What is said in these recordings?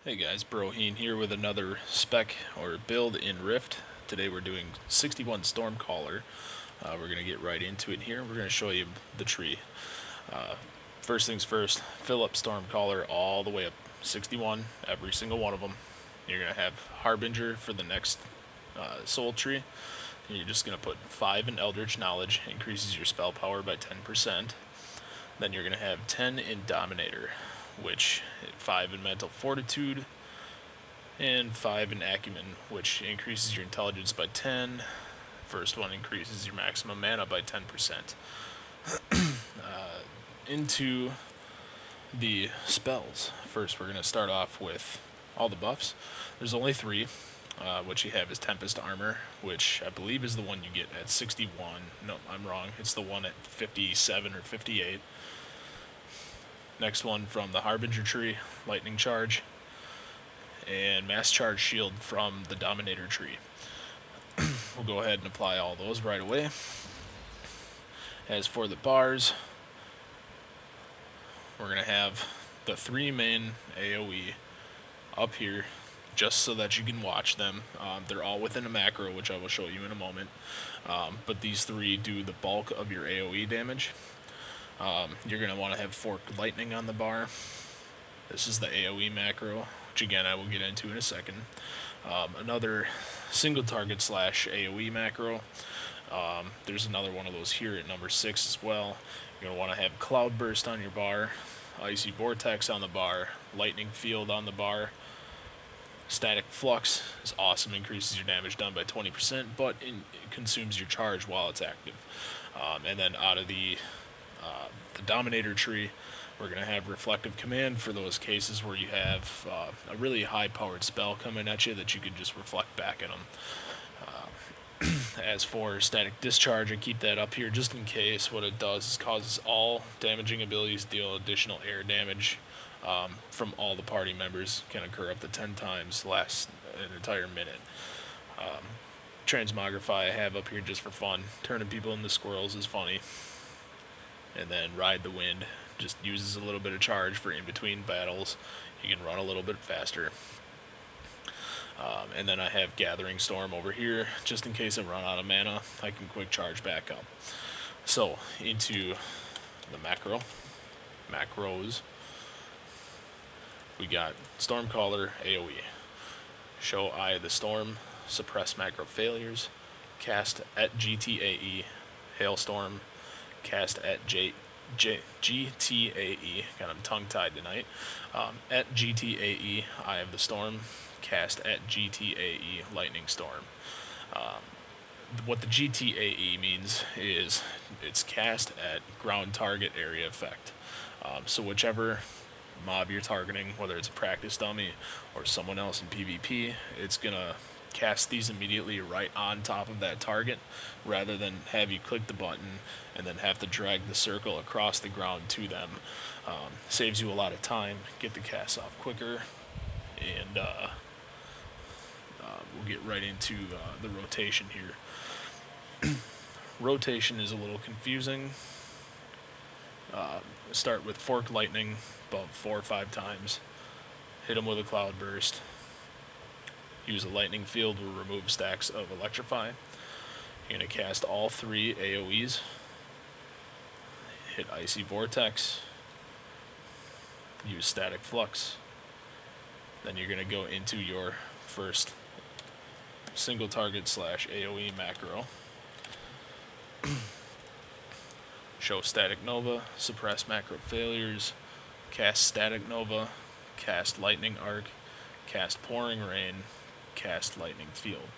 Hey guys, Broheen here with another spec or build in Rift. Today we're doing 61 Stormcaller. We're going to get right into it here. We're going to show you the tree. First things first, fill up Stormcaller all the way up, 61, every single one of them. You're going to have Harbinger for the next soul tree. And you're just going to put 5 in Eldritch Knowledge, increases your spell power by 10%. Then you're going to have 10 in Dominator, which 5 in Mental Fortitude, and 5 in Acumen, which increases your intelligence by 10. First one increases your maximum mana by 10%. Into the spells. First, we're going to start off with all the buffs. There's only 3. What you have is Tempest Armor, which I believe is the one you get at 61. No, I'm wrong. It's the one at 57 or 58. Next one from the Harbinger tree, Lightning Charge, and Mass Charge Shield from the Dominator tree. We'll go ahead and apply all those right away. As for the bars, we're going to have the 3 main AoE up here, just so that you can watch them. They're all within a macro, which I will show you in a moment. But these 3 do the bulk of your AoE damage. You're going to want to have Forked Lightning on the bar. This is the AoE macro, which again I will get into in a second. Another single target / AoE macro. There's another one of those here at number 6 as well. You're going to want to have Cloud Burst on your bar, Icy Vortex on the bar, Lightning Field on the bar. Static Flux is awesome, increases your damage done by 20%, but it consumes your charge while it's active. And then out of the Dominator tree, we're going to have Reflective Command for those cases where you have a really high-powered spell coming at you that you can just reflect back at them. As for Static Discharge, I keep that up here just in case. What it does is causes all damaging abilities to deal additional air damage from all the party members. Can occur up to 10 times, lasts an entire minute. Transmogrify I have up here just for fun. Turning people into squirrels is funny. And then Ride the Wind just uses a little bit of charge for in between battles. You can run a little bit faster. And then I have Gathering Storm over here, just in case I run out of mana, I can quick charge back up. So, into the macros, we got Stormcaller AoE. Show Eye of the Storm, suppress macro failures, cast at GTAE, Hailstorm, cast at GTAE, kind of tongue-tied tonight, at GTAE, Eye of the Storm, cast at GTAE, Lightning Storm. What the GTAE means is it's cast at ground target area effect. So whichever mob you're targeting, whether it's a practice dummy or someone else in PvP, it's going to cast these immediately right on top of that target, rather than have you click the button and then have to drag the circle across the ground to them. Saves you a lot of time, get the cast off quicker, and we'll get right into the rotation here. Rotation is a little confusing. Start with Forked Lightning about 4 or 5 times. Hit them with a Cloud Burst. Use a Lightning Field to remove stacks of Electrify. You're going to cast all 3 AoEs. Hit Icy Vortex. Use Static Flux. Then you're going to go into your first single target / AoE macro. Show Static Nova, suppress macro failures, cast Static Nova, cast Lightning Arc, cast Pouring Rain, cast Lightning Field.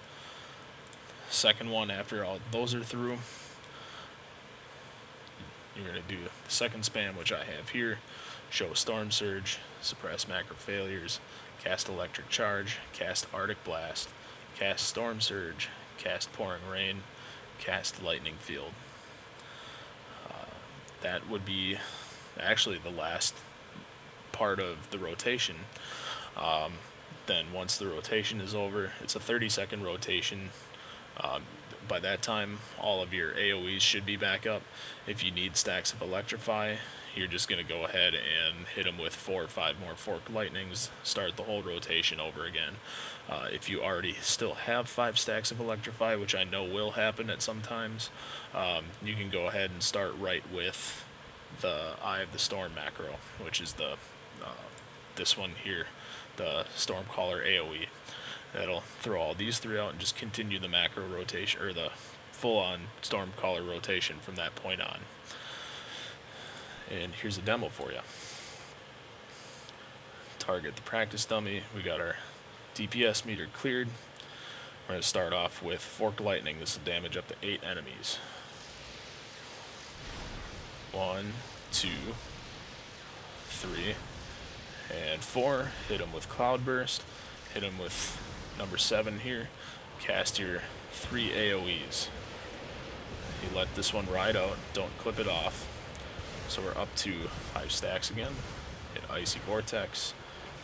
Second one, after all those are through, you're going to do the second spam, which I have here. Show Storm Surge, suppress macro failures, cast Electric Charge, cast Arctic Blast, cast Storm Surge, cast Pouring Rain, cast Lightning Field. that would be actually the last part of the rotation. Then once the rotation is over, it's a 30-second rotation. By that time, all of your AoEs should be back up. If you need stacks of Electrify, you're just going to go ahead and hit them with 4 or 5 more Forked Lightnings, start the whole rotation over again. If you already still have 5 stacks of Electrify, which I know will happen at some times, you can go ahead and start right with the Eye of the Storm macro, which is the this one here, the Stormcaller AoE. That'll throw all these 3 out and just continue the macro rotation, or the full-on Stormcaller rotation from that point on. And here's a demo for you. Target the practice dummy. We got our DPS meter cleared. We're going to start off with Forked Lightning. This will damage up to 8 enemies. 1, 2, 3, and 4. Hit them with Cloudburst. Hit them with number 7 here. Cast your 3 AoEs. You let this one ride out. Don't clip it off. So we're up to 5 stacks again. Hit Icy Vortex,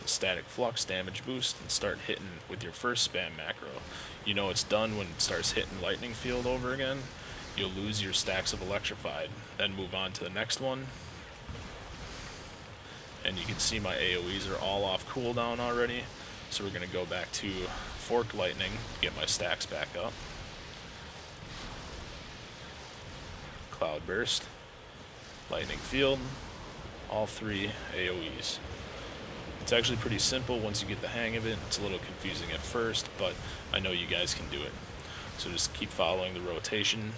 Static Flux, damage boost, and start hitting with your first spam macro. You know it's done when it starts hitting Lightning Field over again. You'll lose your stacks of Electrified. Then move on to the next one. And you can see my AoEs are all off cooldown already. So we're going to go back to Forked Lightning, get my stacks back up. Cloudburst, Lightning Field, all 3 AoEs. It's actually pretty simple once you get the hang of it. It's a little confusing at first, but I know you guys can do it. So just keep following the rotation.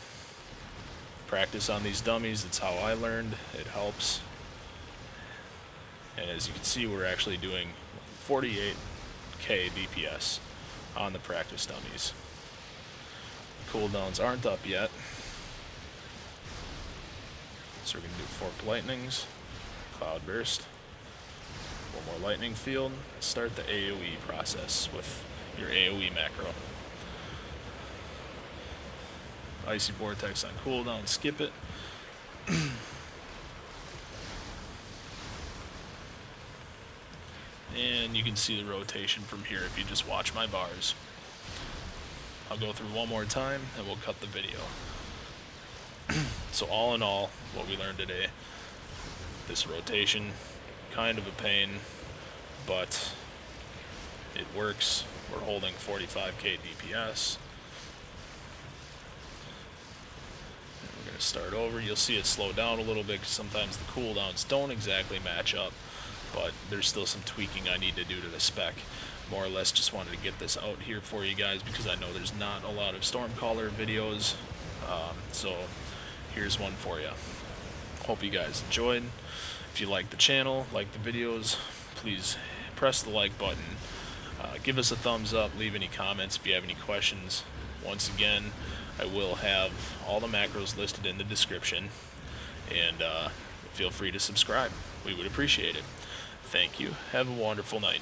Practice on these dummies. That's how I learned. It helps. And as you can see, we're actually doing 48k DPS on the practice dummies. Cooldowns aren't up yet. So we're going to do Forked Lightnings, Cloudburst, 1 more Lightning Field, start the AoE process with your AoE macro. Icy Vortex on cooldown, skip it. And you can see the rotation from here if you just watch my bars. I'll go through one more time and we'll cut the video. So all in all, what we learned today, this rotation, kind of a pain, but it works. We're holding 45k DPS. And we're going to start over. You'll see it slow down a little bit because sometimes the cooldowns don't exactly match up, but there's still some tweaking I need to do to the spec. More or less just wanted to get this out here for you guys because I know there's not a lot of Stormcaller videos. So here's one for you. Hope you guys enjoyed. If you like the channel, like the videos, please press the like button. Give us a thumbs up, leave any comments if you have any questions. Once again, I will have all the macros listed in the description, and feel free to subscribe. We would appreciate it. Thank you. Have a wonderful night.